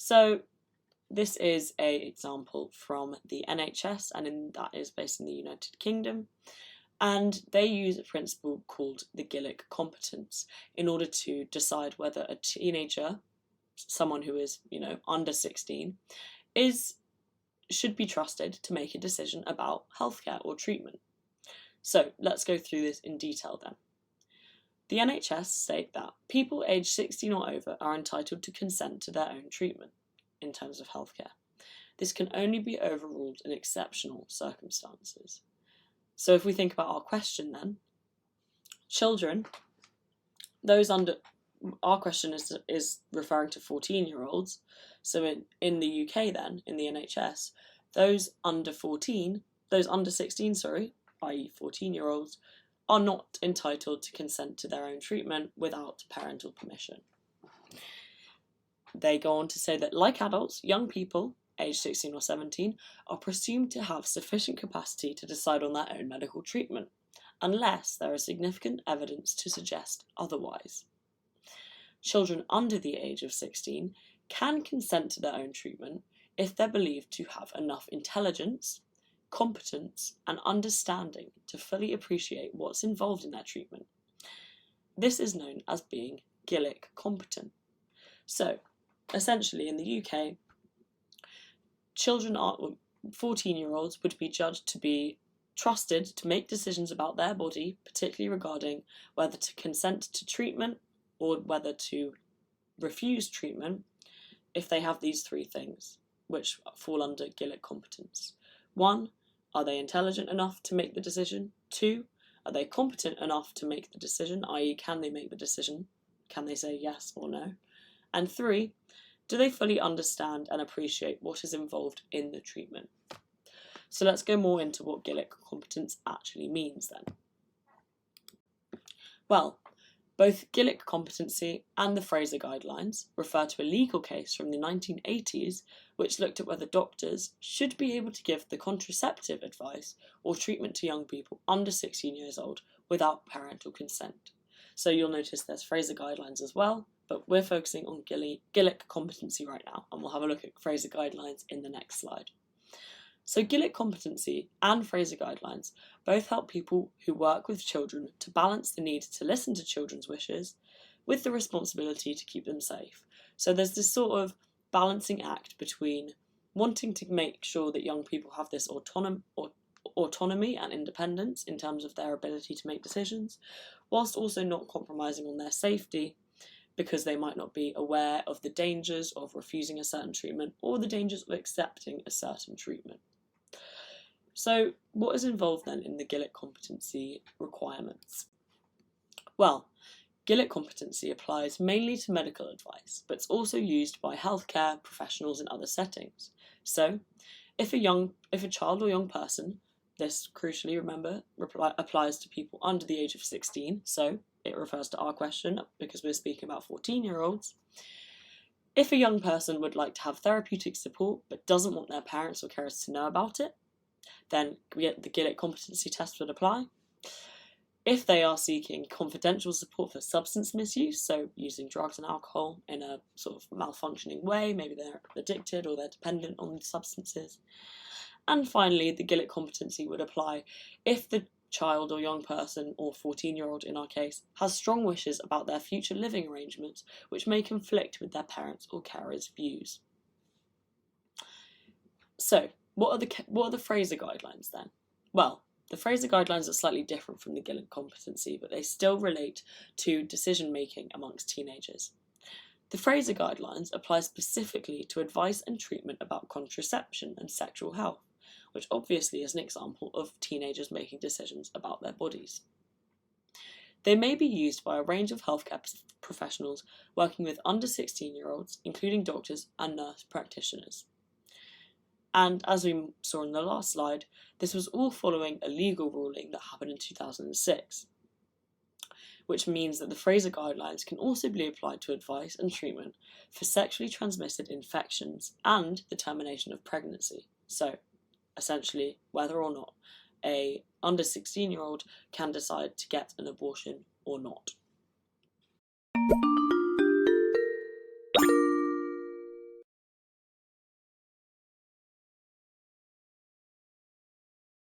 So this is an example from the NHS, and that is based in the United Kingdom. And they use a principle called the Gillick competence in order to decide whether a teenager, someone who is, under 16, should be trusted to make a decision about healthcare or treatment. So let's go through this in detail then. The NHS state that people aged 16 or over are entitled to consent to their own treatment in terms of healthcare. This can only be overruled in exceptional circumstances. So if we think about our question then, children, our question is referring to 14-year-olds. So in the UK then, in the NHS, those under 16, i.e. 14-year-olds, are not entitled to consent to their own treatment without parental permission. They go on to say that, like adults, young people, aged 16 or 17, are presumed to have sufficient capacity to decide on their own medical treatment, unless there is significant evidence to suggest otherwise. Children under the age of 16 can consent to their own treatment if they're believed to have enough intelligence, competence, and understanding to fully appreciate what's involved in their treatment. This is known as being Gillick competent. So, essentially in the UK, 14-year-olds would be judged to be trusted to make decisions about their body, particularly regarding whether to consent to treatment or whether to refuse treatment, if they have these three things, which fall under Gillick competence. 1, are they intelligent enough to make the decision? 2, are they competent enough to make the decision, i.e. can they make the decision? Can they say yes or no? And 3, do they fully understand and appreciate what is involved in the treatment? So let's go more into what Gillick competence actually means then. Well, both Gillick competency and the Fraser guidelines refer to a legal case from the 1980s which looked at whether doctors should be able to give the contraceptive advice or treatment to young people under 16 years old without parental consent. So you'll notice there's Fraser guidelines as well, but we're focusing on Gillick competency right now, and we'll have a look at Fraser guidelines in the next slide. So Gillick competency and Fraser guidelines both help people who work with children to balance the need to listen to children's wishes with the responsibility to keep them safe. So there's this sort of balancing act between wanting to make sure that young people have this autonomy and independence in terms of their ability to make decisions, whilst also not compromising on their safety because they might not be aware of the dangers of refusing a certain treatment or the dangers of accepting a certain treatment. So what is involved then in the Gillick competency requirements? Well, Gillick competency applies mainly to medical advice, but it's also used by healthcare professionals in other settings. So if a child or young person, this crucially, remember, applies to people under the age of 16, so it refers to our question because we're speaking about 14-year-olds. If a young person would like to have therapeutic support but doesn't want their parents or carers to know about it, then the Gillick competency test would apply. If they are seeking confidential support for substance misuse, so using drugs and alcohol in a sort of malfunctioning way, maybe they're addicted or they're dependent on substances. And finally, the Gillick competency would apply if the child or young person, or 14-year-old in our case, has strong wishes about their future living arrangements which may conflict with their parents' or carers' views. So, what are the Fraser guidelines then? Well, the Fraser guidelines are slightly different from the Gillick competency, but they still relate to decision making amongst teenagers. The Fraser guidelines apply specifically to advice and treatment about contraception and sexual health, which obviously is an example of teenagers making decisions about their bodies. They may be used by a range of healthcare professionals working with under 16-year-olds, including doctors and nurse practitioners. And as we saw in the last slide, this was all following a legal ruling that happened in 2006, which means that the Fraser guidelines can also be applied to advice and treatment for sexually transmitted infections and the termination of pregnancy. So, essentially, whether or not a under 16-year-old can decide to get an abortion or not.